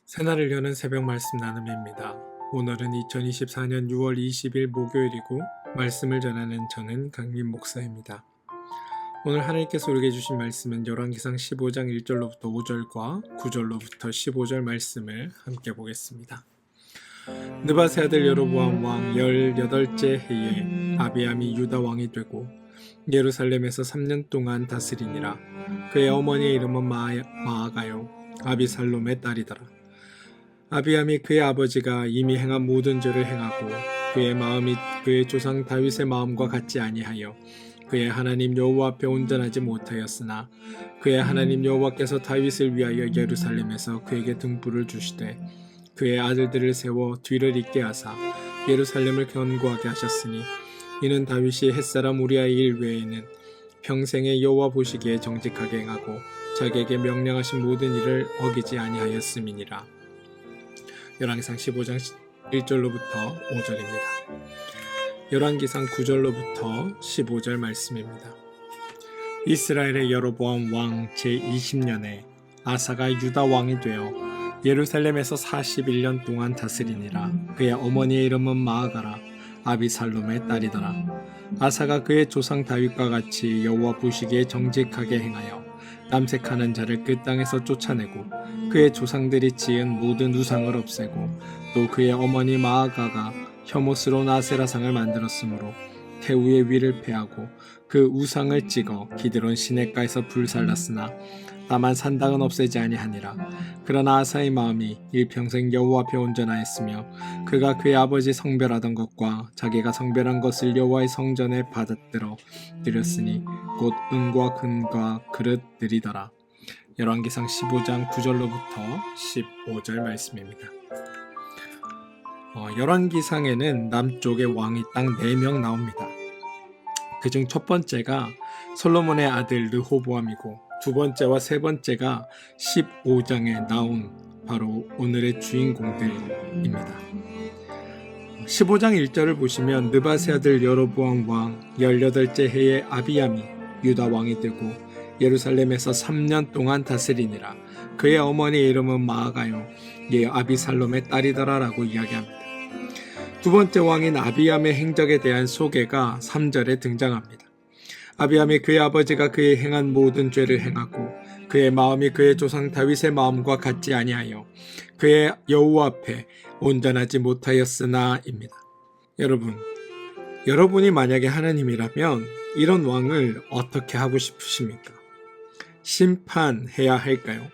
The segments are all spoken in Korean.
새날을 여는 새벽 말씀 나눔입니다. 오늘은 2024년 6월 20일 목요일이고 말씀을 전하는 저는 강민 목사입니다. 오늘 하나님께서 우리에게 주신 말씀은 열왕기상 15장 1절로부터 5절과 9절로부터 15절 말씀을 함께 보겠습니다. 느밧의 아들 여로보암 왕 18째 해에 아비암이 유다 왕이 되고 예루살렘에서 3년 동안 다스리니라. 그의 어머니의 이름은 마아가요 아비살롬의 딸이더라. 아비암이 그의 아버지가 이미 행한 모든 죄를 행하고 그의 마음이 그의 조상 다윗의 마음과 같지 아니하여 그의 하나님 여호와 앞에 온전하지 못하였으나 그의 하나님 여호와께서 다윗을 위하여 예루살렘에서 그에게 등불을 주시되 그의 아들들을 세워 뒤를 잇게 하사 예루살렘을 견고하게 하셨으니 이는 다윗이 햇사람 우리아의 일 외에는 평생에 여호와 보시기에 정직하게 행하고 자기에게 명령하신 모든 일을 어기지 아니하였음이니라. 열왕기상 15장 1절로부터 5절입니다. 열왕기상 9절로부터 15절 말씀입니다. 이스라엘의 여로보암 왕 제20년에 아사가 유다 왕이 되어 예루살렘에서 41년 동안 다스리니라. 그의 어머니의 이름은 마아가라 아비살롬의 딸이더라. 아사가 그의 조상 다윗과 같이 여호와 보시기에 정직하게 행하여 남색하는 자를 그 땅에서 쫓아내고 그의 조상들이 지은 모든 우상을 없애고 또 그의 어머니 마아가가 혐오스러운 아세라상을 만들었으므로 태우의 위를 패하고 그 우상을 찍어 기드론 시냇가에서 불살랐으나 다만 산당은 없애지 아니하니라. 그러나 아사의 마음이 일평생 여호와 앞에 온전하였으며 그가 그의 아버지 성별하던 것과 자기가 성별한 것을 여호와의 성전에 받아들어 드렸으니 곧 은과 금과 그릇들이더라. 열왕기상 15장 9절로부터 15절 말씀입니다. 열왕기상에는 남쪽의 왕이 딱 4명 나옵니다. 그중 첫 번째가 솔로몬의 아들 르호보암이고 두 번째와 세 번째가 15장에 나온 바로 오늘의 주인공들입니다. 15장 1절을 보시면 느밧의 아들 여로보암 왕 18째 해에 아비암이 유다 왕이 되고 예루살렘에서 3년 동안 다스리니라. 그의 어머니의 이름은 마아가요 얘 아비살롬의 딸이더라 라고 이야기합니다. 두 번째 왕인 아비암의 행적에 대한 소개가 3절에 등장합니다. 아비암이 그의 아버지가 그의 행한 모든 죄를 행하고 그의 마음이 그의 조상 다윗의 마음과 같지 아니하여 그의 여호와 앞에 온전하지 못하였으나입니다. 여러분이 만약에 하나님이라면 이런 왕을 어떻게 하고 싶으십니까? 심판해야 할까요?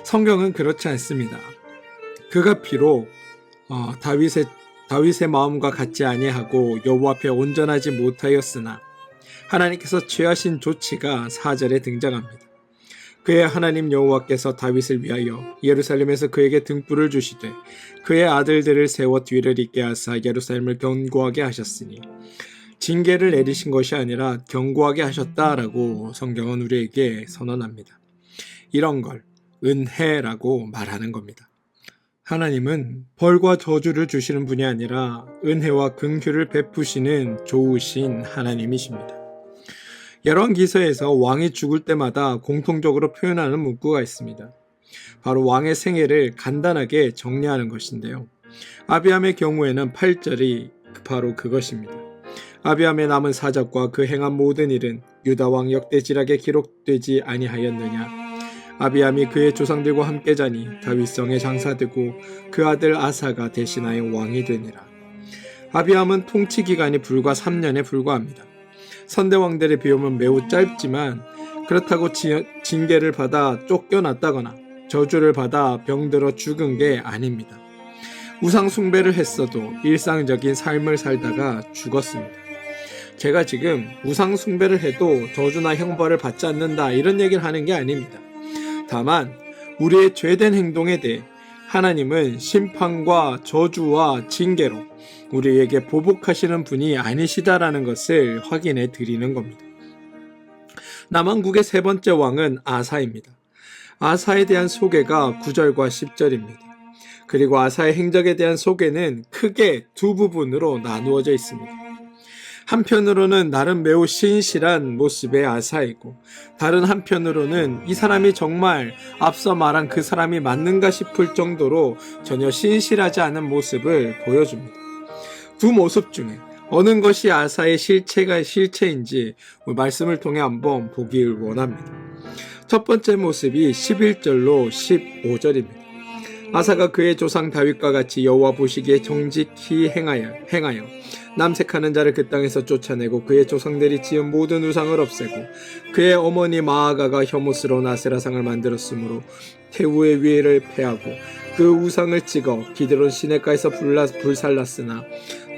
성경은 그렇지 않습니다. 그가 비록 다윗의 마음과 같지 아니하고 여호와 앞에 온전하지 못하였으나 하나님께서 취하신 조치가 4절에 등장합니다. 그의 하나님 여호와께서 다윗을 위하여 예루살렘에서 그에게 등불을 주시되 그의 아들들을 세워 뒤를 잇게 하사 예루살렘을 견고하게 하셨으니 징계를 내리신 것이 아니라 견고하게 하셨다라고 성경은 우리에게 선언합니다. 이런 걸 은혜라고 말하는 겁니다. 하나님은 벌과 저주를 주시는 분이 아니라 은혜와 긍휼을 베푸시는 좋으신 하나님이십니다. 열왕기서에서 왕이 죽을 때마다 공통적으로 표현하는 문구가 있습니다. 바로 왕의 생애를 간단하게 정리하는 것인데요. 아비암의 경우에는 8절이 바로 그것입니다. 아비암의 남은 사적과 그 행한 모든 일은 유다 왕 역대지락에 기록되지 아니하였느냐. 아비암이 그의 조상들과 함께 자니 다윗성에 장사되고 그 아들 아사가 대신하여 왕이 되니라. 아비암은 통치 기간이 불과 3년에 불과합니다. 선대왕들의 비움은 매우 짧지만 그렇다고 징계를 받아 쫓겨났다거나 저주를 받아 병들어 죽은 게 아닙니다. 우상 숭배를 했어도 일상적인 삶을 살다가 죽었습니다. 제가 지금 우상 숭배를 해도 저주나 형벌을 받지 않는다 이런 얘기를 하는 게 아닙니다. 다만 우리의 죄된 행동에 대해 하나님은 심판과 저주와 징계로 우리에게 보복하시는 분이 아니시다라는 것을 확인해 드리는 겁니다. 남왕국의 세 번째 왕은 아사입니다. 아사에 대한 소개가 9절과 10절입니다. 그리고 아사의 행적에 대한 소개는 크게 두 부분으로 나누어져 있습니다. 한편으로는 나름 매우 신실한 모습의 아사이고, 다른 한편으로는 이 사람이 정말 앞서 말한 그 사람이 맞는가 싶을 정도로 전혀 신실하지 않은 모습을 보여줍니다. 두 모습 중에 어느 것이 아사의 실체인지 말씀을 통해 한번 보길 원합니다. 첫 번째 모습이 11절로 15절입니다. 아사가 그의 조상 다윗과 같이 여호와 보시기에 정직히 행하여 남색하는 자를 그 땅에서 쫓아내고 그의 조상들이 지은 모든 우상을 없애고 그의 어머니 마아가가 혐오스러운 아세라상을 만들었으므로 태우의 위에를 패하고 그 우상을 찍어 기드론 시내가에서 불살랐으나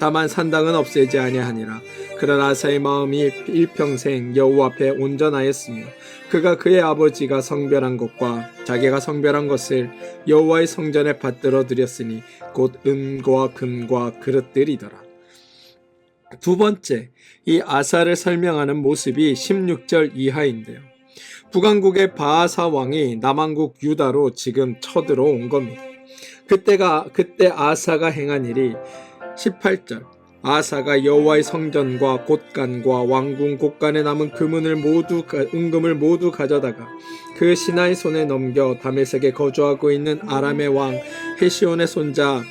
다만 산당은 없애지 아니하니라. 그러나 아사의 마음이 일평생 여호와 앞에 온전하였으며 그가 그의 아버지가 성별한 것과 자기가 성별한 것을 여호와의 성전에 받들어 드렸으니 곧 은과 금과 그릇들이더라. 두 번째, 이 아사를 설명하는 모습이 16절 이하인데요. 북왕국의 바하사 왕이 남왕국 유다로 지금 쳐들어온 겁니다. 그때 아사가 행한 일이 18절, 아사가 여호와의 성전과 곳간과 왕궁 곳간에 남은 은금을 모두 가져다가 그 신하의 손에 넘겨 다메섹에 거주하고 있는 아람의 왕 헤시온의 손자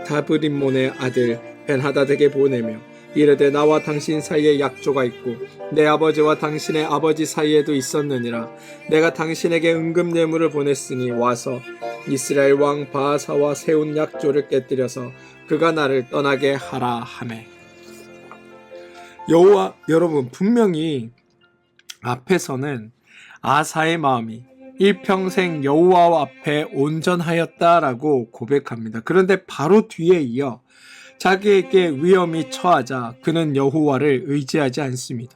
다브림몬의 아들 벤하닷에게 보내며 이르되 나와 당신 사이에 약조가 있고 내 아버지와 당신의 아버지 사이에도 있었느니라. 내가 당신에게 은금 뇌물을 보냈으니 와서 이스라엘 왕 바하사와 세운 약조를 깨뜨려서 그가 나를 떠나게 하라 하매. 여러분, 분명히 앞에서는 아사의 마음이 일평생 여호와 앞에 온전하였다라고 고백합니다. 그런데 바로 뒤에 이어 자기에게 위험이 처하자 그는 여호와를 의지하지 않습니다.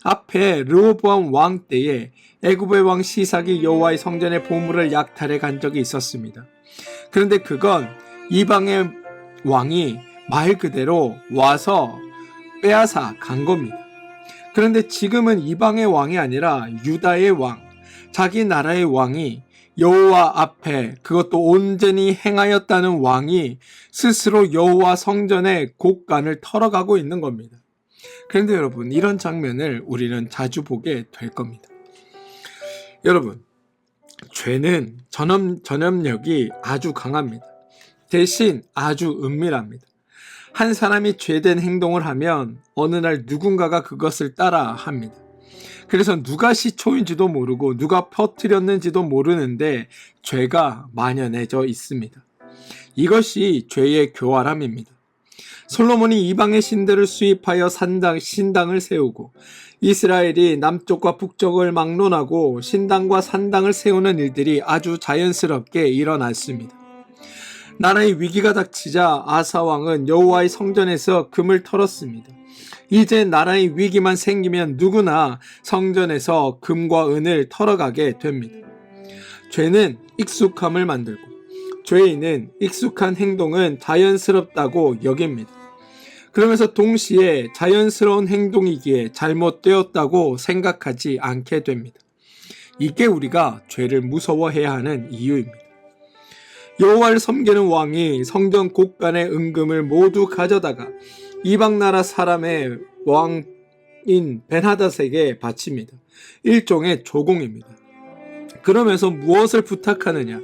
앞에 르호보암 왕 때에 애굽의 왕 시삭이 여호와의 성전의 보물을 약탈해 간 적이 있었습니다. 그런데 그건 이방의 왕이 말 그대로 와서 빼앗아 간 겁니다. 그런데 지금은 이방의 왕이 아니라 유다의 왕, 자기 나라의 왕이 여호와 앞에 그것도 온전히 행하였다는 왕이 스스로 여호와 성전의 곳간을 털어가고 있는 겁니다. 그런데 여러분, 이런 장면을 우리는 자주 보게 될 겁니다. 여러분, 죄는 전염력이 아주 강합니다. 대신 아주 은밀합니다. 한 사람이 죄된 행동을 하면 어느 날 누군가가 그것을 따라 합니다. 그래서 누가 시초인지도 모르고 누가 퍼뜨렸는지도 모르는데 죄가 만연해져 있습니다. 이것이 죄의 교활함입니다. 솔로몬이 이방의 신들을 수입하여 신당을 세우고 이스라엘이 남쪽과 북쪽을 막론하고 신당과 산당을 세우는 일들이 아주 자연스럽게 일어났습니다. 나라의 위기가 닥치자 아사 왕은 여호와의 성전에서 금을 털었습니다. 이제 나라의 위기만 생기면 누구나 성전에서 금과 은을 털어가게 됩니다. 죄는 익숙함을 만들고 죄인은 익숙한 행동은 자연스럽다고 여깁니다. 그러면서 동시에 자연스러운 행동이기에 잘못되었다고 생각하지 않게 됩니다. 이게 우리가 죄를 무서워해야 하는 이유입니다. 여호와를 섬기는 왕이 성전 곳간의 은금을 모두 가져다가 이방 나라 사람의 왕인 벤하닷에게 바칩니다. 일종의 조공입니다. 그러면서 무엇을 부탁하느냐?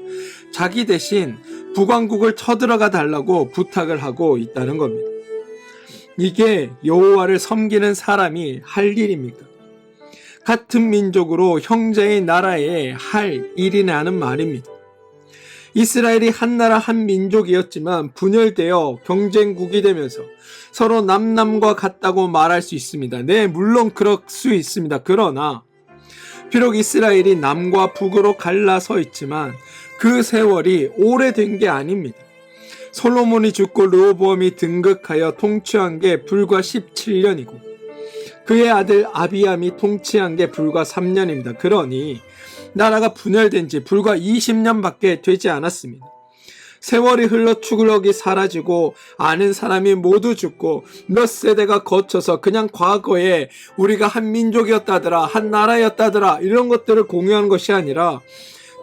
자기 대신 북왕국을 쳐들어가 달라고 부탁을 하고 있다는 겁니다. 이게 여호와를 섬기는 사람이 할 일입니까? 같은 민족으로 형제의 나라에 할 일이라는 말입니다. 이스라엘이 한 나라 한 민족이었지만 분열되어 경쟁국이 되면서 서로 남남과 같다고 말할 수 있습니다. 네, 물론 그럴 수 있습니다. 그러나 비록 이스라엘이 남과 북으로 갈라서 있지만 그 세월이 오래된 게 아닙니다. 솔로몬이 죽고 르호보암이 등극하여 통치한 게 불과 17년이고 그의 아들 아비암이 통치한 게 불과 3년입니다. 그러니 나라가 분열된 지 불과 20년밖에 되지 않았습니다. 세월이 흘러 추구력이 사라지고 아는 사람이 모두 죽고 몇 세대가 거쳐서 그냥 과거에 우리가 한 민족이었다더라, 한 나라였다더라 이런 것들을 공유하는 것이 아니라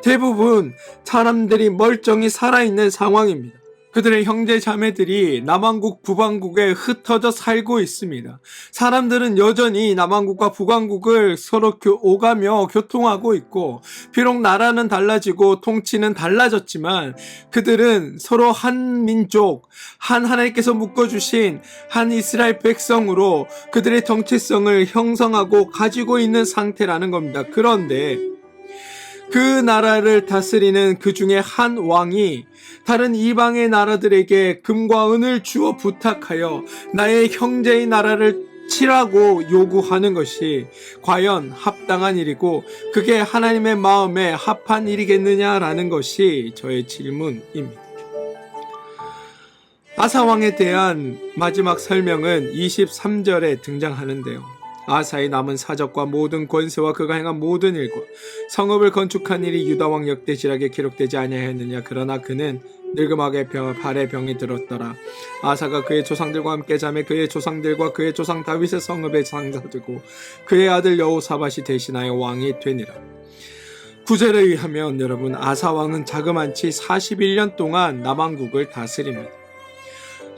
대부분 사람들이 멀쩡히 살아있는 상황입니다. 그들의 형제 자매들이 남왕국 북왕국에 흩어져 살고 있습니다. 사람들은 여전히 남왕국과 북왕국을 서로 오가며 교통하고 있고, 비록 나라는 달라지고 통치는 달라졌지만 그들은 서로 한 민족, 한 하나님께서 묶어주신 한 이스라엘 백성으로 그들의 정체성을 형성하고 가지고 있는 상태라는 겁니다. 그런데 그 나라를 다스리는 그 중에 한 왕이 다른 이방의 나라들에게 금과 은을 주어 부탁하여 나의 형제의 나라를 치라고 요구하는 것이 과연 합당한 일이고 그게 하나님의 마음에 합한 일이겠느냐라는 것이 저의 질문입니다. 아사 왕에 대한 마지막 설명은 23절에 등장하는데요. 아사의 남은 사적과 모든 권세와 그가 행한 모든 일과 성읍을 건축한 일이 유다왕 역대지락에 기록되지 아니하였느냐. 그러나 그는 늙음하게 발에 병이 들었더라. 아사가 그의 조상들과 함께 잠에 그의 조상들과 그의 조상 다윗의 성읍에 장사되고 그의 아들 여호사밧이 대신하여 왕이 되니라. 구절에 의하면 여러분, 아사 왕은 자그만치 41년 동안 남왕국을 다스립니다.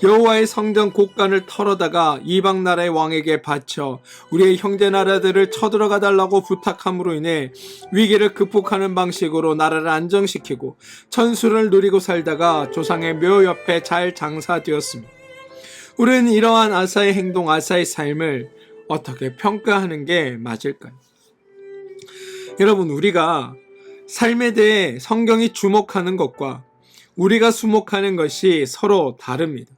여호와의 성전 곳간을 털어다가 이방 나라의 왕에게 바쳐 우리의 형제 나라들을 쳐들어가 달라고 부탁함으로 인해 위기를 극복하는 방식으로 나라를 안정시키고 천수를 누리고 살다가 조상의 묘 옆에 잘 장사되었습니다. 우리는 이러한 아사의 행동, 아사의 삶을 어떻게 평가하는 게 맞을까요? 여러분, 우리가 삶에 대해 성경이 주목하는 것과 우리가 수목하는 것이 서로 다릅니다.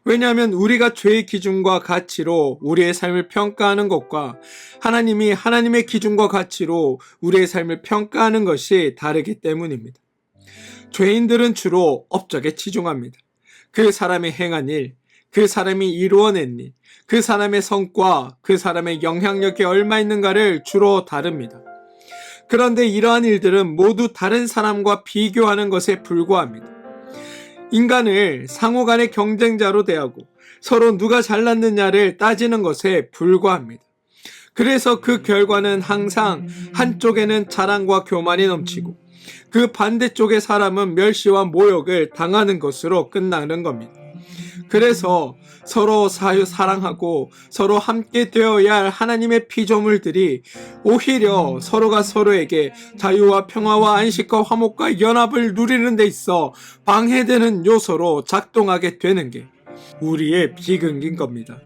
왜냐하면 우리가 죄의 기준과 가치로 우리의 삶을 평가하는 것과 하나님이 하나님의 기준과 가치로 우리의 삶을 평가하는 것이 다르기 때문입니다. 죄인들은 주로 업적에 치중합니다. 그 사람이 행한 일, 그 사람이 이루어낸 일, 그 사람의 성과, 그 사람의 영향력이 얼마 있는가를 주로 다룹니다. 그런데 이러한 일들은 모두 다른 사람과 비교하는 것에 불과합니다. 인간을 상호 간의 경쟁자로 대하고 서로 누가 잘났느냐를 따지는 것에 불과합니다. 그래서 그 결과는 항상 한쪽에는 자랑과 교만이 넘치고 그 반대쪽의 사람은 멸시와 모욕을 당하는 것으로 끝나는 겁니다. 그래서 서로 사랑하고 서로 함께 되어야 할 하나님의 피조물들이 오히려 서로가 서로에게 자유와 평화와 안식과 화목과 연합을 누리는 데 있어 방해되는 요소로 작동하게 되는 게 우리의 비극인 겁니다.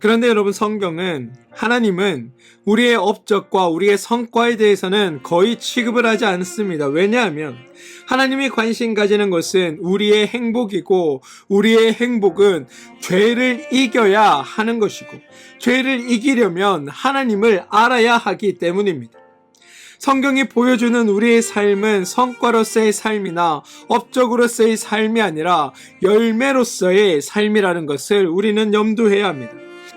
그런데 여러분, 성경은 하나님은 우리의 업적과 우리의 성과에 대해서는 거의 취급을 하지 않습니다. 왜냐하면 하나님이 관심 가지는 것은 우리의 행복이고 우리의 행복은 죄를 이겨야 하는 것이고 죄를 이기려면 하나님을 알아야 하기 때문입니다. 성경이 보여주는 우리의 삶은 성과로서의 삶이나 업적으로서의 삶이 아니라 열매로서의 삶이라는 것을 우리는 염두해야 합니다.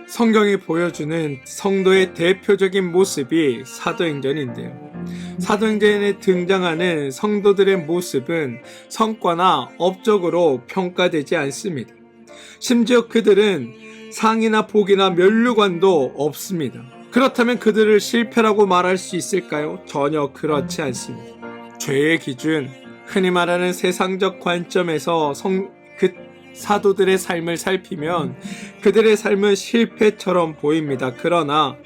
성경이 보여주는 성도의 대표적인 모습이 사도행전인데요. 사도행전에 등장하는 성도들의 모습은 성과나 업적으로 평가되지 않습니다. 심지어 그들은 상이나 복이나 면류관도 없습니다. 그렇다면 그들을 실패라고 말할 수 있을까요? 전혀 그렇지 않습니다. 죄의 기준, 흔히 말하는 세상적 관점에서 사도들의 삶을 살피면 그들의 삶은 실패처럼 보입니다. 그러나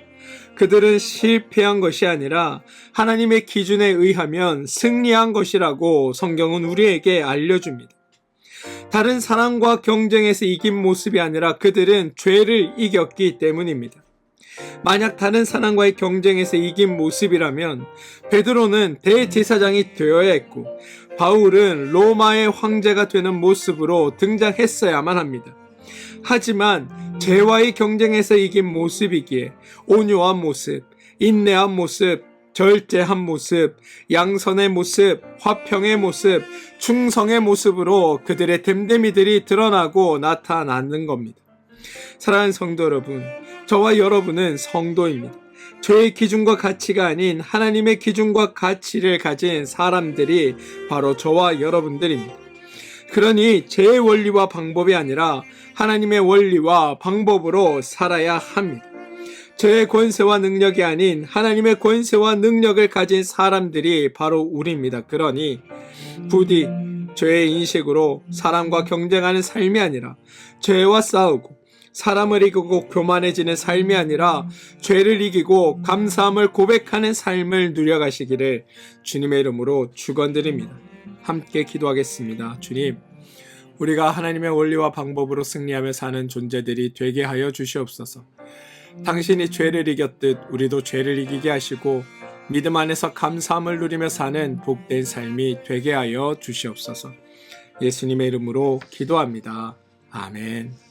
그들은 실패한 것이 아니라 하나님의 기준에 의하면 승리한 것이라고 성경은 우리에게 알려줍니다. 다른 사람과 경쟁에서 이긴 모습이 아니라 그들은 죄를 이겼기 때문입니다. 만약 다른 사람과의 경쟁에서 이긴 모습이라면 베드로는 대제사장이 되어야 했고 바울은 로마의 황제가 되는 모습으로 등장했어야만 합니다. 하지만 죄와의 경쟁에서 이긴 모습이기에 온유한 모습, 인내한 모습, 절제한 모습, 양선의 모습, 화평의 모습, 충성의 모습으로 그들의 됨됨이들이 드러나고 나타나는 겁니다. 사랑하는 성도 여러분, 저와 여러분은 성도입니다. 죄의 기준과 가치가 아닌 하나님의 기준과 가치를 가진 사람들이 바로 저와 여러분들입니다. 그러니 제 원리와 방법이 아니라 하나님의 원리와 방법으로 살아야 합니다. 저의 권세와 능력이 아닌 하나님의 권세와 능력을 가진 사람들이 바로 우리입니다. 그러니 부디 죄의 인식으로 사람과 경쟁하는 삶이 아니라 죄와 싸우고 사람을 이기고 교만해지는 삶이 아니라 죄를 이기고 감사함을 고백하는 삶을 누려가시기를 주님의 이름으로 축원드립니다. 함께 기도하겠습니다. 주님, 우리가 하나님의 원리와 방법으로 승리하며 사는 존재들이 되게 하여 주시옵소서. 당신이 죄를 이겼듯 우리도 죄를 이기게 하시고 믿음 안에서 감사함을 누리며 사는 복된 삶이 되게 하여 주시옵소서. 예수님의 이름으로 기도합니다. 아멘.